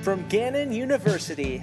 From Gannon University,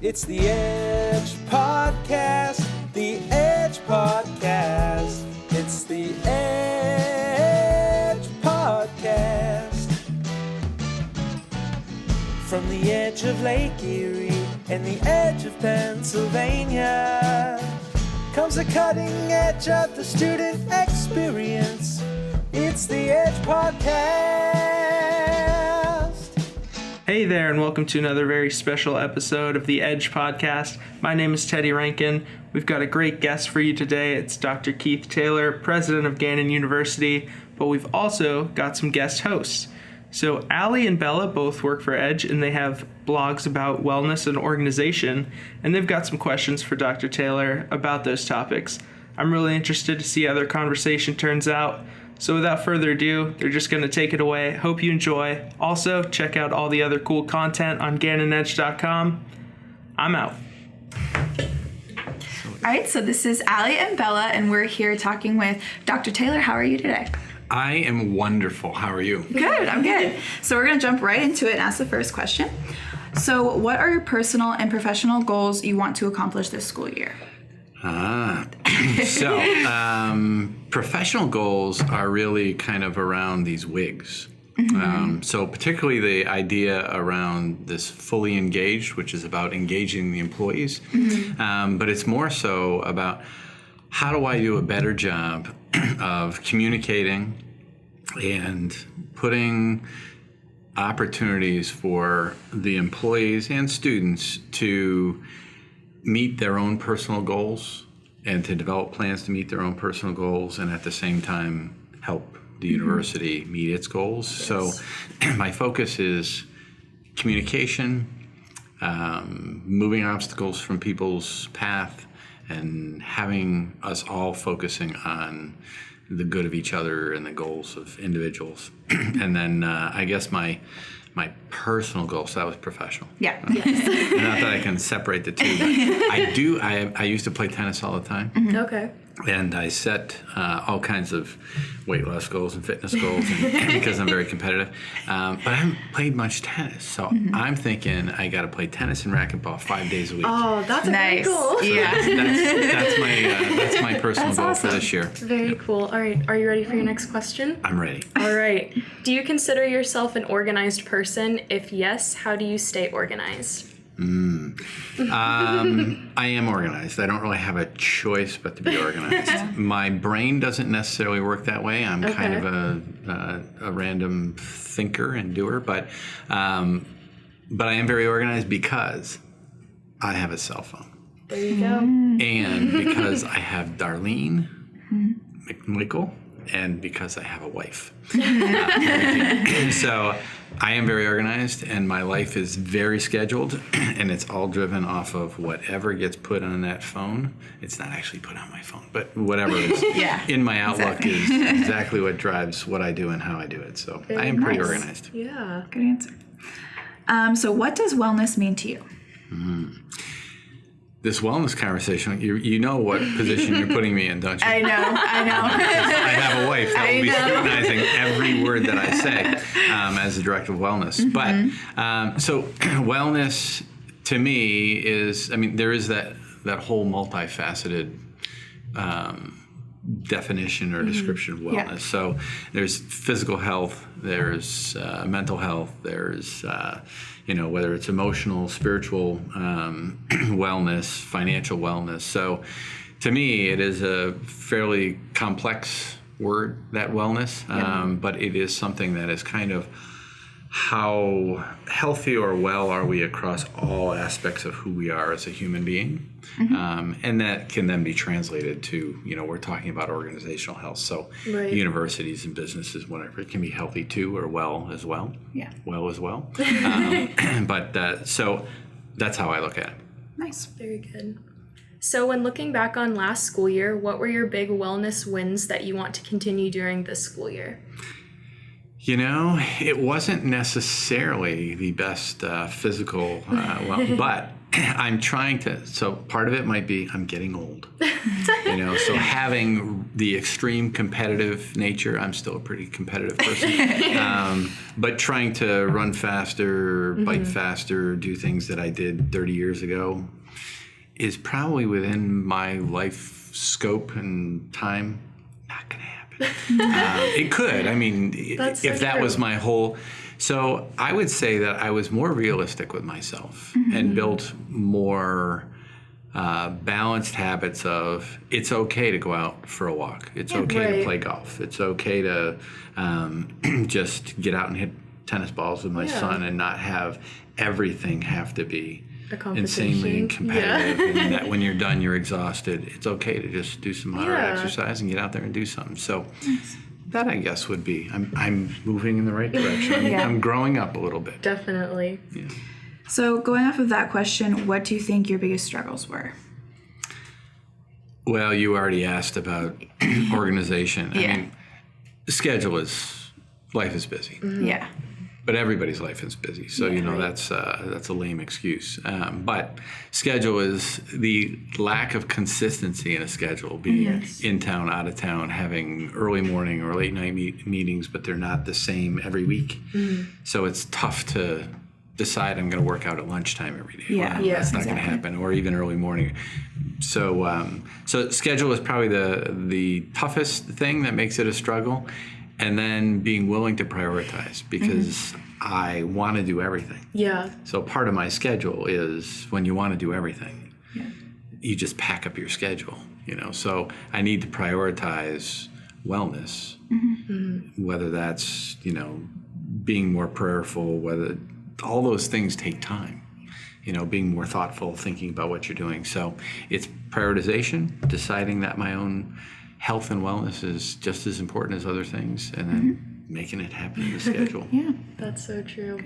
it's the Edge Podcast. The Edge Podcast. It's the Edge Podcast. From the edge of Lake Erie and the edge of Pennsylvania comes the cutting edge of the student experience. It's the Edge Podcast. Hey there, and welcome to another very special episode of the Edge Podcast. My name is Teddy Rankin. We've got a great guest for you today. It's Dr. Keith Taylor, president of Gannon University, but we've also got some guest hosts. So Alli and Bella both work for Edge, and they have blogs about wellness and organization, and they've got some questions for Dr. Taylor about those topics. I'm really interested to see how their conversation turns out. So without further ado, they're just going to take it away. Hope you enjoy. Also, check out all the other cool content on GannonEdge.com. I'm out. All right, so this is Alli and Bella, and we're here talking with Dr. Taylor. How are you today? I am wonderful. How are you? Good, I'm good. So we're going to jump right into it and ask the first question. So what are your personal and professional goals you want to accomplish this school year? Professional goals are really kind of around these wigs. So particularly the idea around this fully engaged, which is about engaging the employees. But it's more so about how do I do a better job of communicating and putting opportunities for the employees and students to meet their own personal goals and to develop plans to meet their own personal goals and at the same time help the university meet its goals. Yes. So my focus is communication, moving obstacles from people's path, and having us all focusing on the good of each other and the goals of individuals. And then I guess my personal goal, so that was professional. Yeah. Yes. Not that I can separate the two, but I used to play tennis all the time. Okay. And I set all kinds of weight loss goals and fitness goals because I'm very competitive. But I haven't played much tennis. So I'm thinking I got to play tennis and racquetball 5 days a week. Oh, that's nice. Very cool. Yeah. That's my personal goal for this year. Very cool. All right. Are you ready for your next question? I'm ready. All right. Do you consider yourself an organized person? If yes, how do you stay organized? I am organized. I don't really have a choice but to be organized. My brain doesn't necessarily work that way. I'm kind of a random thinker and doer, but I am very organized because I have a cell phone. There you go. And because I have Darlene McMichael, and because I have a wife. So I am very organized, and my life is very scheduled, and it's all driven off of whatever gets put on that phone. It's not actually put on my phone, but whatever is in my Outlook is exactly what drives what I do and how I do it. So I am pretty organized. Yeah. Good answer. So what does wellness mean to you? This wellness conversation, you know what position you're putting me in, don't you? I know. I have a wife that will be scrutinizing every word that I say as the director of wellness. But so wellness to me is, there is that whole multifaceted definition or description of wellness. Yeah. So there's physical health, there's mental health, there's whether it's emotional, spiritual wellness, financial wellness. So to me, it is a fairly complex word, that wellness, but it is something that is kind of how healthy or well are we across all aspects of who we are as a human being. And that can then be translated to, we're talking about organizational health. So universities and businesses, whatever, it can be healthy too, or well as well. Yeah. Well as well. So that's how I look at it. Nice. Very good. So when looking back on last school year, what were your big wellness wins that you want to continue during this school year? It wasn't necessarily the best physical, but I'm trying to, so part of it might be I'm getting old, so having the extreme competitive nature, I'm still a pretty competitive person, but trying to run faster, bike faster, do things that I did 30 years ago is probably within my life scope and time. Not going to happen. It could. I mean, That's so if that true. was my whole... So I would say that I was more realistic with myself and built more balanced habits of it's okay to go out for a walk. It's okay to Right. play golf. It's okay to just get out and hit tennis balls with my son and not have everything have to be A competition. insanely competitive and that when you're done you're exhausted. It's okay to just do some moderate Yeah. exercise and get out there and do something. So that I guess would be I'm moving in the right direction. I'm growing up a little bit. Definitely. Yeah. So going off of that question, what do you think your biggest struggles were? Well, you already asked about organization. I mean, the schedule is life is busy. Yeah. But everybody's life is busy, so that's a lame excuse. But schedule is the lack of consistency in a schedule, being in town, out of town, having early morning or late night meetings, but they're not the same every week. So it's tough to decide I'm going to work out at lunchtime every day. Yeah. Well, that's not going to happen, or even early morning. So so schedule is probably the toughest thing that makes it a struggle. And then being willing to prioritize because I want to do everything. Yeah. So part of my schedule is when you want to do everything, you just pack up your schedule, So I need to prioritize wellness, whether that's, being more prayerful, whether all those things take time, being more thoughtful, thinking about what you're doing. So it's prioritization, deciding that my own health and wellness is just as important as other things, and then making it happen in the schedule. That's so true.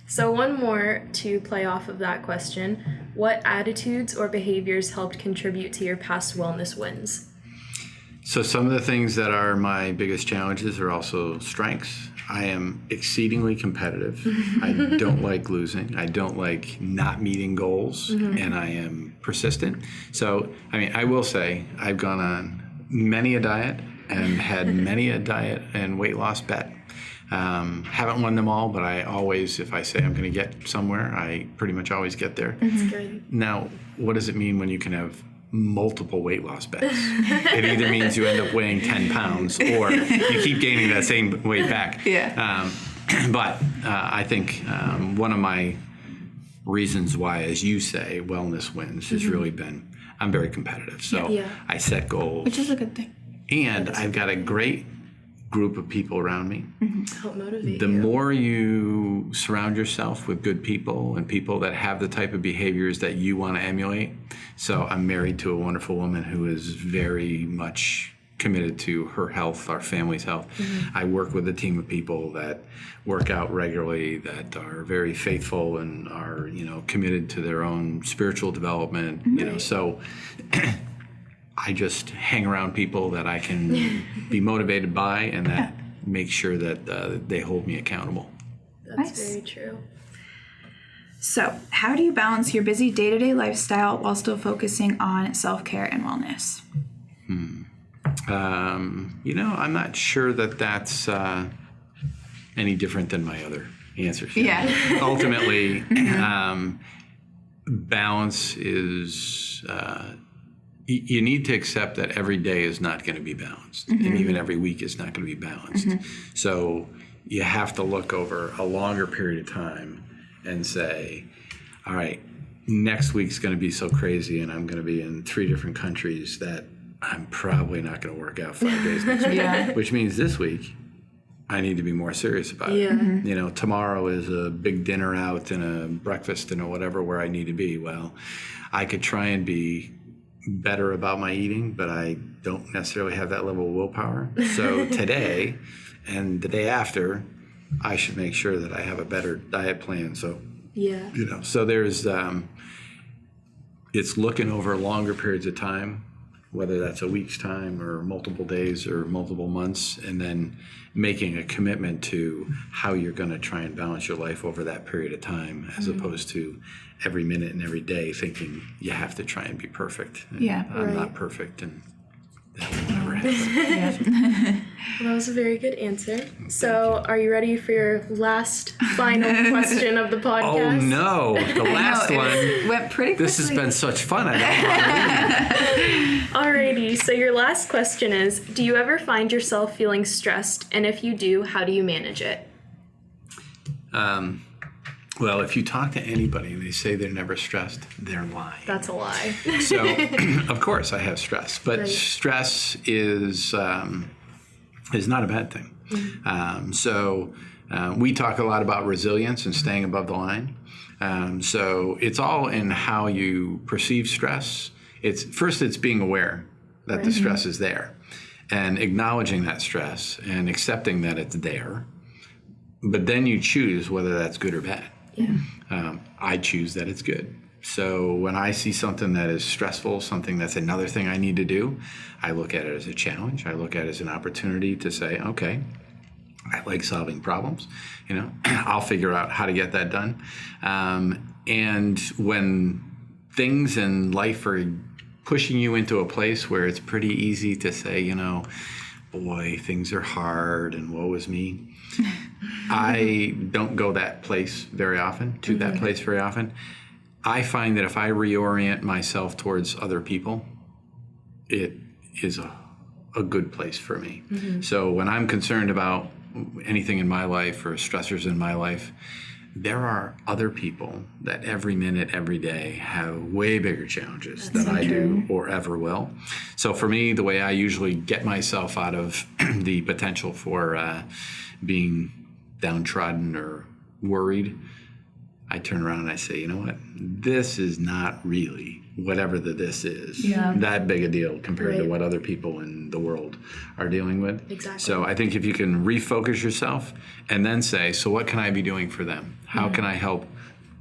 So one more to play off of that question. What attitudes or behaviors helped contribute to your past wellness wins? So some of the things that are my biggest challenges are also strengths. I am exceedingly competitive. I don't like losing. I don't like not meeting goals, and I am persistent. So, I mean, I will say I've gone on many a diet and had many a diet and weight loss bet. Haven't won them all, but I always, if I say I'm going to get somewhere, I pretty much always get there. That's good. Now, what does it mean when you can have multiple weight loss bets? It either means you end up weighing 10 pounds or you keep gaining that same weight back. But I think one of my reasons why, as you say, wellness wins has really been I'm very competitive. So I set goals. Which is a good thing. And I've got a great group of people around me. Help motivate The you. more you surround yourself with good people and people that have the type of behaviors that you want to emulate. So I'm married to a wonderful woman who is very much committed to her health, our family's health. I work with a team of people that work out regularly, that are very faithful and are, committed to their own spiritual development, so I just hang around people that I can be motivated by and that make sure that they hold me accountable. That's Nice. very true. So, how do you balance your busy day-to-day lifestyle while still focusing on self-care and wellness? I'm not sure that that's any different than my other answers. Ultimately, balance is, you need to accept that every day is not going to be balanced, and even every week is not going to be balanced. So you have to look over a longer period of time and say, all right, next week's going to be so crazy and I'm going to be in 3 different countries that I'm probably not going to work out 5 days next week. Which means this week I need to be more serious about it. Tomorrow is a big dinner out and a breakfast and a whatever where I need to be. Well, I could try and be better about my eating, but I don't necessarily have that level of willpower. So today and the day after, I should make sure that I have a better diet plan. So, so there's, it's looking over longer periods of time whether that's a week's time or multiple days or multiple months, and then making a commitment to how you're going to try and balance your life over that period of time, as opposed to every minute and every day thinking you have to try and be perfect. And Yeah, I'm not right. perfect, and that will never happen. Well, that was a very good answer. So, are you ready for your last final question of the Oh podcast? no, the last I know, one. it went pretty quickly. This has been such fun. I don't know. Alrighty, so your last question is, do you ever find yourself feeling stressed? And if you do, how do you manage it? Well, if you talk to anybody and they say they're never stressed, they're lying. That's a lie. So, of course, I have stress, but Right. stress is not a bad thing. We talk a lot about resilience and staying above the line. So it's all in how you perceive stress. It's being aware that the stress is there, and acknowledging that stress and accepting that it's there. But then you choose whether that's good or bad. Yeah. I choose that it's good. So when I see something that is stressful, something that's another thing I need to do, I look at it as a challenge. I look at it as an opportunity to say, okay, I like solving problems. I'll figure out how to get that done. And when things in life are pushing you into a place where it's pretty easy to say, boy, things are hard and woe is me. I don't go that place very often, that place very often. I find that if I reorient myself towards other people, it is a good place for me. So when I'm concerned about anything in my life or stressors in my life, there are other people that every minute, every day have way bigger challenges than I do or ever will. So for me, the way I usually get myself out of the potential for being downtrodden or worried, I turn around and I say, you know what? This is not really whatever this is that big a deal compared to what other people in the world are dealing with. Exactly. So I think if you can refocus yourself and then say, so what can I be doing for them? How can I help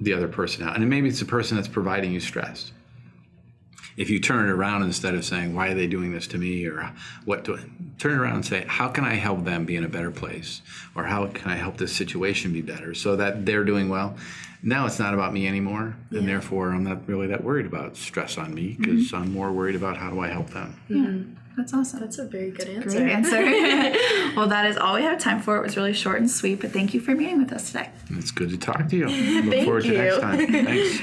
the other person out? And maybe it's the person that's providing you stress. If you turn it around, instead of saying, why are they doing this to me, or turn it around and say, how can I help them be in a better place? Or how can I help this situation be better so that they're doing well? Now it's not about me anymore, and therefore I'm not really that worried about stress on me, because I'm more worried about how do I help them. Yeah, that's awesome. That's a very good answer. Great answer. Well, that is all we have time for. It was really short and sweet, but thank you for meeting with us today. It's good to talk to you. Look forward to next time. Thanks.